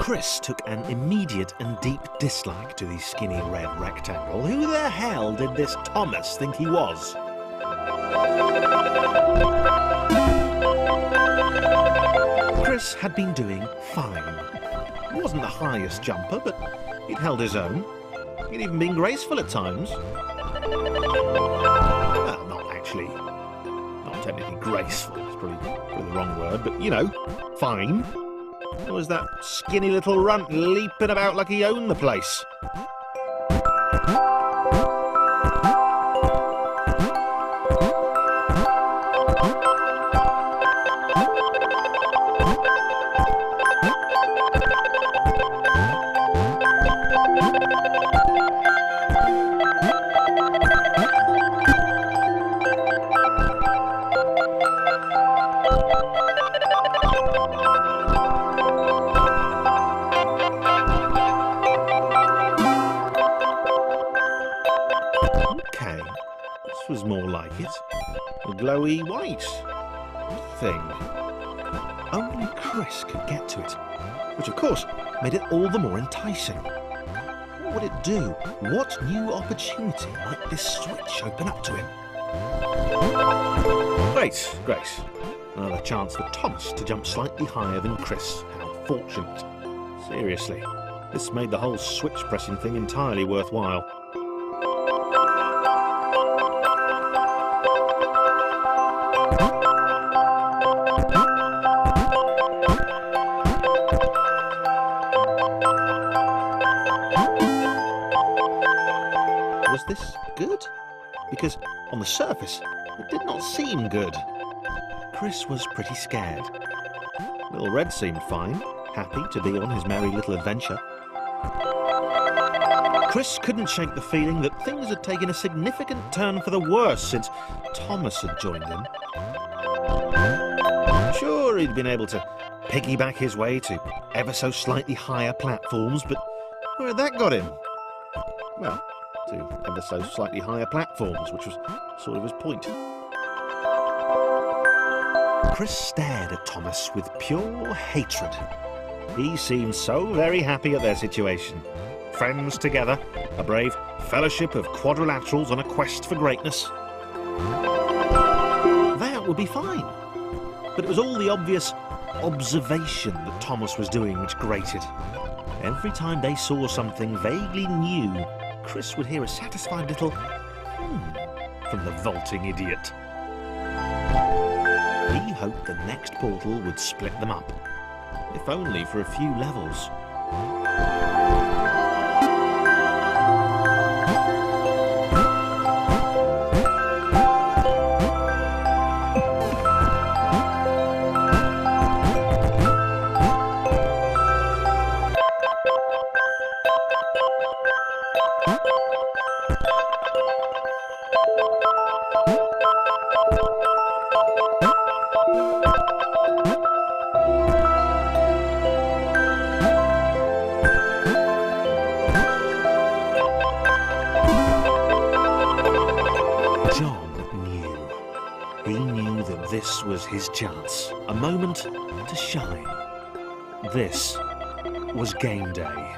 Chris took an immediate and deep dislike to the skinny red rectangle. Who the hell did this Thomas think he was? Chris had been doing fine. He wasn't the highest jumper, but he'd held his own. He'd even been graceful at times. Well, not actually. Not technically graceful, it's probably the wrong word, but, you know, fine. There was that skinny little runt leaping about like he owned the place. Okay, this was more like it. A glowy white thing. Only Chris could get to it, which of course made it all the more enticing. What would it do? What new opportunity might this switch open up to him? Great. Another chance for Thomas to jump slightly higher than Chris. How fortunate. Seriously, this made the whole switch pressing thing entirely worthwhile. Was this good? Because on the surface, it did not seem good. Chris was pretty scared. Little Red seemed fine, happy to be on his merry little adventure. Chris couldn't shake the feeling that things had taken a significant turn for the worse since Thomas had joined him. Sure, he'd been able to piggyback his way to ever so slightly higher platforms, but where had that got him? Well, to ever so slightly higher platforms, which was sort of his point. Chris stared at Thomas with pure hatred. He seemed so very happy at their situation. Friends together, a brave fellowship of quadrilaterals on a quest for greatness. That would be fine. But it was all the obvious observation that Thomas was doing which grated. Every time they saw something vaguely new, Chris would hear a satisfied little from the vaulting idiot. He hoped the next portal would split them up, if only for a few levels. This was his chance, a moment to shine. This was game day.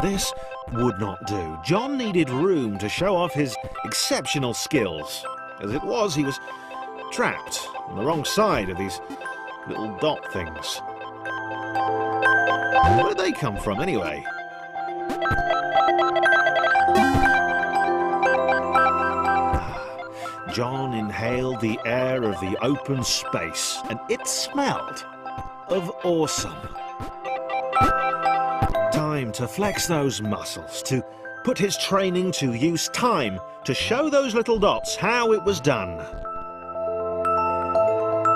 This would not do. John needed room to show off his exceptional skills. As it was, he was trapped on the wrong side of these little dot things. Where did they come from, anyway? John inhaled the air of the open space, and it smelled of awesome. Time to flex those muscles, to put his training to use, time to show those little dots how it was done.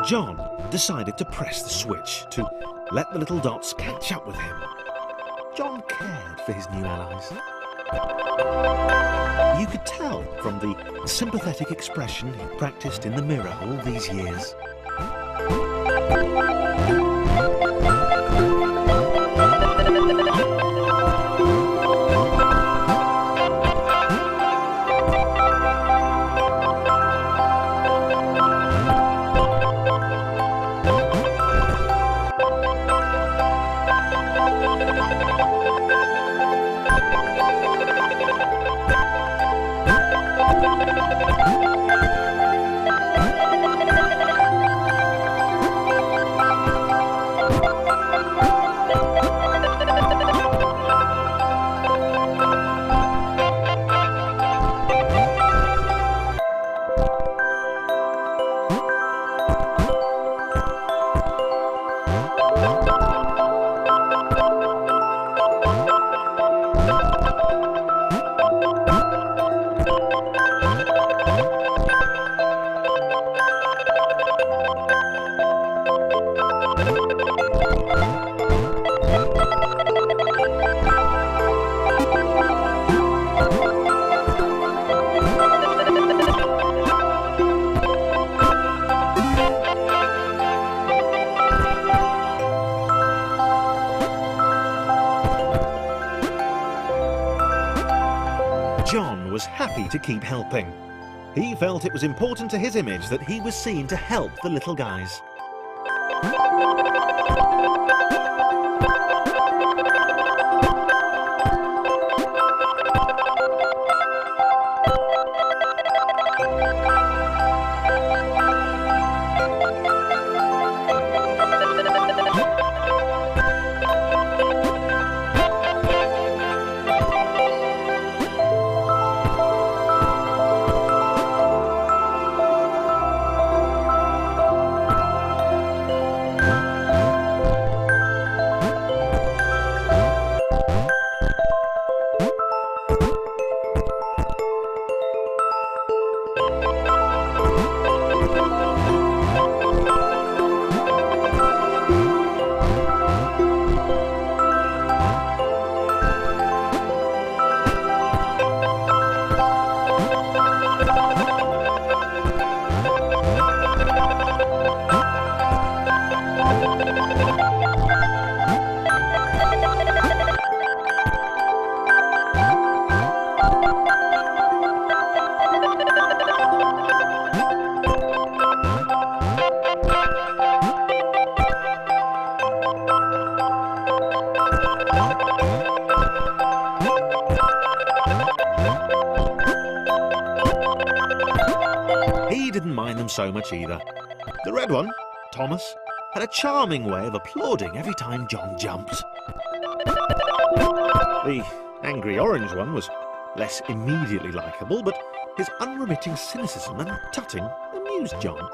John decided to press the switch, to let the little dots catch up with him. John cared for his new allies. You could tell from the sympathetic expression he practiced in the mirror all these years. was happy to keep helping. He felt it was important to his image that he was seen to help the little guys. He didn't mind them so much either. The red one, Thomas, had a charming way of applauding every time John jumped. The angry orange one was less immediately likeable, but his unremitting cynicism and tutting amused John.